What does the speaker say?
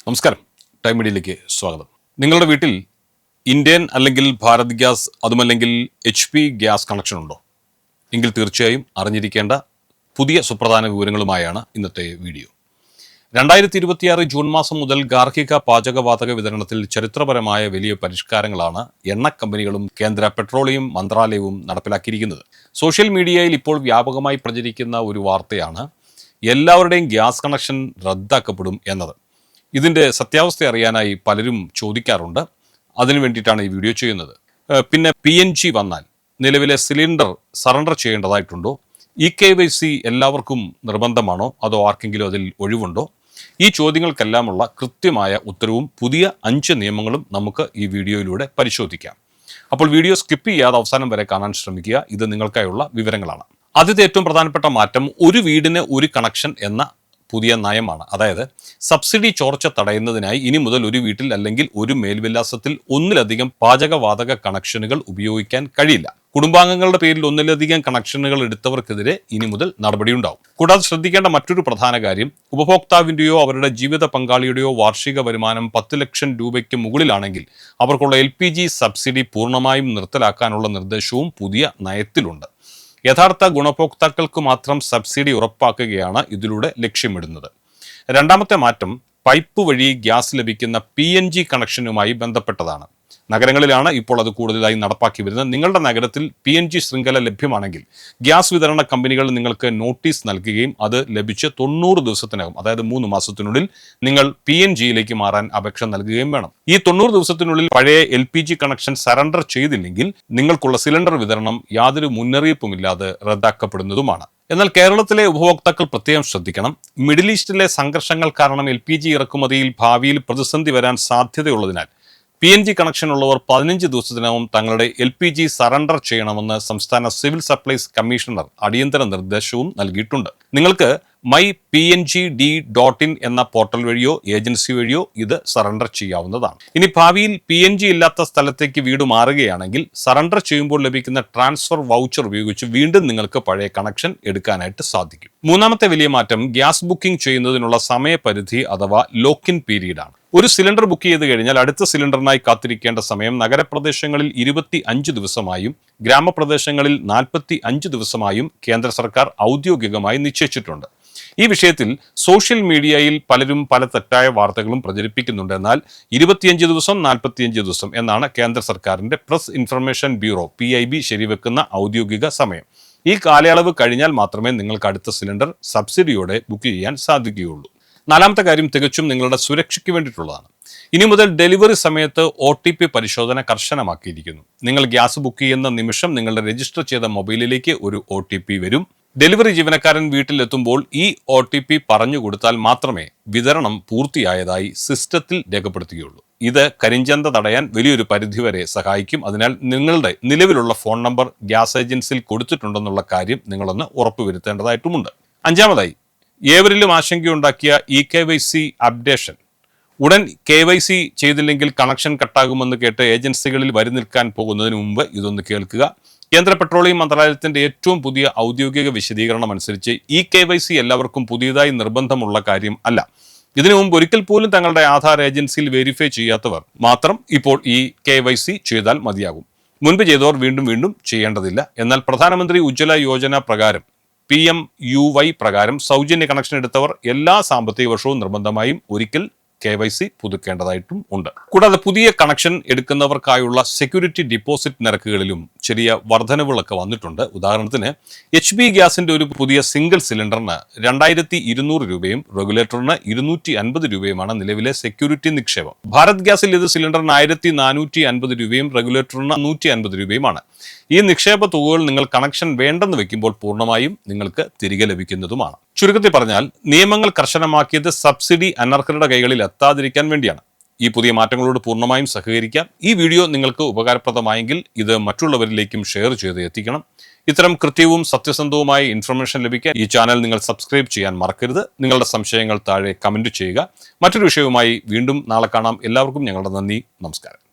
നമസ്കാരം, ടൈം മീഡിയയിലേക്ക് സ്വാഗതം. നിങ്ങളുടെ വീട്ടിൽ ഇന്ത്യൻ അല്ലെങ്കിൽ ഭാരത് ഗ്യാസ് അതുമല്ലെങ്കിൽ HP ഗ്യാസ് കണക്ഷൻ ഉണ്ടോ? എങ്കിൽ തീർച്ചയായും അറിഞ്ഞിരിക്കേണ്ട പുതിയ സുപ്രധാന വിവരങ്ങളുമായാണ് ഇന്നത്തെ വീഡിയോ. 2026 ജൂൺ മാസം മുതൽ ഗാർഹിക പാചകവാതക വിതരണത്തിൽ ചരിത്രപരമായ വലിയ പരിഷ്കാരങ്ങളാണ് എണ്ണ കമ്പനികളും കേന്ദ്ര പെട്രോളിയം മന്ത്രാലയവും നടപ്പിലാക്കിയിരിക്കുന്നത്. സോഷ്യൽ മീഡിയയിൽ ഇപ്പോൾ വ്യാപകമായി പ്രചരിക്കുന്ന ഒരു വാർത്തയാണ് എല്ലാവരുടെയും ഗ്യാസ് കണക്ഷൻ റദ്ദാക്കപ്പെടും എന്നത്. ഇതിൻ്റെ സത്യാവസ്ഥ അറിയാനായി പലരും ചോദിക്കാറുണ്ട്. അതിനു വേണ്ടിയിട്ടാണ് ഈ വീഡിയോ ചെയ്യുന്നത്. പിന്നെ PNG വന്നാൽ നിലവിലെ സിലിണ്ടർ സറണ്ടർ ചെയ്യേണ്ടതായിട്ടുണ്ടോ? EKYC എല്ലാവർക്കും നിർബന്ധമാണോ, അതോ ആർക്കെങ്കിലും അതിൽ ഒഴിവുണ്ടോ? ഈ ചോദ്യങ്ങൾക്കെല്ലാമുള്ള കൃത്യമായ ഉത്തരവും പുതിയ 5 നിയമങ്ങളും നമുക്ക് ഈ വീഡിയോയിലൂടെ പരിശോധിക്കാം. അപ്പോൾ വീഡിയോ സ്കിപ്പ് ചെയ്യാതെ അവസാനം വരെ കാണാൻ ശ്രമിക്കുക. ഇത് നിങ്ങൾക്കായുള്ള വിവരങ്ങളാണ്. ആദ്യത്തെ ഏറ്റവും പ്രധാനപ്പെട്ട മാറ്റം ഒരു വീടിന് ഒരു കണക്ഷൻ എന്ന പുതിയ നയമാണ്. അതായത് സബ്സിഡി ചോർച്ച തടയുന്നതിനായി ഇനി മുതൽ ഒരു വീട്ടിൽ അല്ലെങ്കിൽ ഒരു മേൽവിലാസത്തിൽ ഒന്നിലധികം പാചകവാതക കണക്ഷനുകൾ ഉപയോഗിക്കാൻ കഴിയില്ല. കുടുംബാംഗങ്ങളുടെ പേരിൽ ഒന്നിലധികം കണക്ഷനുകൾ എടുത്തവർക്കെതിരെ ഇനി മുതൽ നടപടിയുണ്ടാവും. കൂടാതെ ശ്രദ്ധിക്കേണ്ട മറ്റൊരു പ്രധാന കാര്യം, ഉപഭോക്താവിൻ്റെയോ അവരുടെ ജീവിത പങ്കാളിയുടെയോ വാർഷിക വരുമാനം 10 ലക്ഷം രൂപയ്ക്ക് മുകളിലാണെങ്കിൽ അവർക്കുള്ള LPG സബ്സിഡി പൂർണ്ണമായും നിർത്തലാക്കാനുള്ള നിർദ്ദേശവും പുതിയ നയത്തിലുണ്ട്. യഥാർത്ഥ ഗുണഭോക്താക്കൾക്ക് മാത്രം സബ്സിഡി ഉറപ്പാക്കുകയാണ് ഇതിലൂടെ ലക്ഷ്യമിടുന്നത്. രണ്ടാമത്തെ മാറ്റം പൈപ്പ് വഴി ഗ്യാസ് ലഭിക്കുന്ന PNG കണക്ഷനുമായി ബന്ധപ്പെട്ടതാണ്. നഗരങ്ങളിലാണ് ഇപ്പോൾ അത് കൂടുതലായി നടപ്പാക്കി വരുന്നത്. നിങ്ങളുടെ നഗരത്തിൽ PNG ശൃംഖല ലഭ്യമാണെങ്കിൽ ഗ്യാസ് വിതരണ കമ്പനികൾ നിങ്ങൾക്ക് നോട്ടീസ് നൽകുകയും അത് ലഭിച്ച് 90 ദിവസത്തിനകം, അതായത് 3 മാസത്തിനുള്ളിൽ നിങ്ങൾ PNGയിലേക്ക് മാറാൻ അപേക്ഷ നൽകുകയും വേണം. ഈ 90 ദിവസത്തിനുള്ളിൽ പഴയ LPG കണക്ഷൻ സറണ്ടർ ചെയ്തില്ലെങ്കിൽ നിങ്ങൾക്കുള്ള സിലിണ്ടർ വിതരണം യാതൊരു മുന്നറിയിപ്പുമില്ലാതെ റദ്ദാക്കപ്പെടുന്നതുമാണ്. എന്നാൽ കേരളത്തിലെ ഉപഭോക്താക്കൾ പ്രത്യേകം ശ്രദ്ധിക്കണം. മിഡിൽ ഈസ്റ്റിലെ സംഘർഷങ്ങൾ കാരണം LPG ഇറക്കുമതിയിൽ ഭാവിയിൽ പ്രതിസന്ധി വരാൻ സാധ്യതയുള്ളതിനാൽ PNG കണക്ഷൻ ഉള്ളവർ 15 ദിവസത്തിനകം തങ്ങളുടെ LPG സറണ്ടർ ചെയ്യണമെന്ന് സംസ്ഥാന സിവിൽ സപ്ലൈസ് കമ്മീഷണർ അടിയന്തര നിർദ്ദേശവും നൽകിയിട്ടുണ്ട്. നിങ്ങൾക്ക് mypngd.in എന്ന പോർട്ടൽ വഴിയോ ഏജൻസി വഴിയോ ഇത് സറണ്ടർ ചെയ്യാവുന്നതാണ്. ഇനി ഭാവിയിൽ PNG ഇല്ലാത്ത സ്ഥലത്തേക്ക് വീട് മാറുകയാണെങ്കിൽ സറണ്ടർ ചെയ്യുമ്പോൾ ലഭിക്കുന്ന ട്രാൻസ്ഫർ വൗച്ചർ ഉപയോഗിച്ച് വീണ്ടും നിങ്ങൾക്ക് പഴയ കണക്ഷൻ എടുക്കാനായിട്ട് സാധിക്കും. മൂന്നാമത്തെ വലിയ മാറ്റം ഗ്യാസ് ബുക്കിംഗ് ചെയ്യുന്നതിനുള്ള സമയപരിധി അഥവാ ലോക്കിൻ പീരീഡ് ആണ്. ഒരു സിലിണ്ടർ ബുക്ക് ചെയ്ത് കഴിഞ്ഞാൽ അടുത്ത സിലിണ്ടറിനായി കാത്തിരിക്കേണ്ട സമയം നഗരപ്രദേശങ്ങളിൽ 25 ദിവസമായും ഗ്രാമപ്രദേശങ്ങളിൽ 45 ദിവസമായും കേന്ദ്ര സർക്കാർ ഔദ്യോഗികമായി നിശ്ചയിച്ചിട്ടുണ്ട്. ഈ വിഷയത്തിൽ സോഷ്യൽ മീഡിയയിൽ പലരും പല തെറ്റായ വാർത്തകളും പ്രചരിപ്പിക്കുന്നുണ്ട്. എന്നാൽ 25 ദിവസം 45 ദിവസം എന്നാണ് കേന്ദ്ര സർക്കാരിന്റെ പ്രസ് ഇൻഫർമേഷൻ ബ്യൂറോ PIB ശരിവെക്കുന്ന ഔദ്യോഗിക സമയം. ഈ കാലയളവ് കഴിഞ്ഞാൽ മാത്രമേ നിങ്ങൾക്ക് അടുത്ത സിലിണ്ടർ സബ്സിഡിയോടെ ബുക്ക് ചെയ്യാൻ സാധിക്കുകയുള്ളൂ. നാലാമത്തെ കാര്യം തികച്ചും നിങ്ങളുടെ സുരക്ഷയ്ക്ക് വേണ്ടിയിട്ടുള്ളതാണ്. ഇനി മുതൽ ഡെലിവറി സമയത്ത് OTP പരിശോധന കർശനമാക്കിയിരിക്കുന്നു. നിങ്ങൾ ഗ്യാസ് ബുക്ക് ചെയ്യുന്ന നിമിഷം നിങ്ങളുടെ രജിസ്റ്റർ ചെയ്ത മൊബൈലിലേക്ക് ഒരു OTP വരും. ഡെലിവറി ജീവനക്കാരൻ വീട്ടിലെത്തുമ്പോൾ ഈ OTP പറഞ്ഞു കൊടുത്താൽ മാത്രമേ വിതരണം പൂർത്തിയായതായി സിസ്റ്റത്തിൽ രേഖപ്പെടുത്തുകയുള്ളൂ. ഇത് കരിഞ്ചന്ത തടയാൻ വലിയൊരു പരിധിവരെ സഹായിക്കും. അതിനാൽ നിങ്ങളുടെ നിലവിലുള്ള ഫോൺ നമ്പർ ഗ്യാസ് ഏജൻസിയിൽ കൊടുത്തിട്ടുണ്ടെന്നുള്ള കാര്യം നിങ്ങളൊന്ന് ഉറപ്പുവരുത്തേണ്ടതായിട്ടുമുണ്ട്. അഞ്ചാമതായി, ഏവരിലും ആശങ്കയുണ്ടാക്കിയ EKYC അപ്ഡേഷൻ. ഉടൻ KYC ചെയ്തില്ലെങ്കിൽ കണക്ഷൻ കട്ടാകുമെന്ന് കേട്ട് ഏജൻസികളിൽ വരി നിൽക്കാൻ പോകുന്നതിന് മുമ്പ് ഇതൊന്ന് കേൾക്കുക. കേന്ദ്ര പെട്രോളിയം മന്ത്രാലയത്തിന്റെ ഏറ്റവും പുതിയ ഔദ്യോഗിക വിശദീകരണം അനുസരിച്ച് EKYC എല്ലാവർക്കും പുതിയതായി നിർബന്ധമുള്ള കാര്യം അല്ല. ഇതിനു മുമ്പ് ഒരിക്കൽ പോലും തങ്ങളുടെ ആധാർ ഏജൻസിയിൽ വെരിഫൈ ചെയ്യാത്തവർ മാത്രം ഇപ്പോൾ ഈ KYC ചെയ്താൽ മതിയാകും. മുൻപ് ചെയ്തവർ വീണ്ടും ചെയ്യേണ്ടതില്ല. എന്നാൽ പ്രധാനമന്ത്രി ഉജ്ജ്വല യോജന പ്രകാരം PMUY പ്രകാരം സൗജന്യ കണക്ഷൻ എടുത്തവർ എല്ലാ സാമ്പത്തിക വർഷവും നിർബന്ധമായും ഒരിക്കൽ KYC പുതുക്കേണ്ടതായിട്ടും ഉണ്ട്. കൂടാതെ പുതിയ കണക്ഷൻ എടുക്കുന്നവർക്കായുള്ള സെക്യൂരിറ്റി ഡിപ്പോസിറ്റ് നിരക്കുകളിലും ചെറിയ വർധനവുകളൊക്കെ വന്നിട്ടുണ്ട്. ഉദാഹരണത്തിന് HP ഗ്യാസിന്റെ ഒരു പുതിയ സിംഗിൾ സിലിണ്ടറിന് 2200 രൂപയും റെഗുലേറ്ററിന് 250 രൂപയുമാണ് നിലവിലെ സെക്യൂരിറ്റി നിക്ഷേപം. ഭാരത് ഗ്യാസിൽ ഇത് സിലിണ്ടറിന് 1450 രൂപയും റെഗുലേറ്ററിന് 150 രൂപയുമാണ്. ഈ നിക്ഷേപ തുകകൾ നിങ്ങൾ കണക്ഷൻ വേണ്ടെന്ന് വെക്കുമ്പോൾ പൂർണ്ണമായും നിങ്ങൾക്ക് തിരികെ ലഭിക്കുന്നതുമാണ്. ചുരുക്കത്തിൽ പറഞ്ഞാൽ നിയമങ്ങൾ കർശനമാക്കിയത് സബ്സിഡി അനർഹരുടെ കൈകളിൽ എത്താതിരിക്കാൻ വേണ്ടിയാണ്. ഈ പുതിയ മാറ്റങ്ങളോട് പൂർണ്ണമായും സഹകരിക്കാം. ഈ വീഡിയോ നിങ്ങൾക്ക് ഉപകാരപ്രദമായെങ്കിൽ ഇത് മറ്റുള്ളവരിലേക്കും ഷെയർ ചെയ്ത് എത്തിക്കണം. ഇത്തരം കൃത്യവും സത്യസന്ധവുമായ ഇൻഫർമേഷൻ ലഭിക്കാൻ ഈ ചാനൽ നിങ്ങൾ സബ്സ്ക്രൈബ് ചെയ്യാൻ മറക്കരുത്. നിങ്ങളുടെ സംശയങ്ങൾ താഴെ കമന്റ് ചെയ്യുക. മറ്റൊരു വിഷയവുമായി വീണ്ടും നാളെ കാണാം. എല്ലാവർക്കും ഞങ്ങളുടെ നന്ദി, നമസ്കാരം.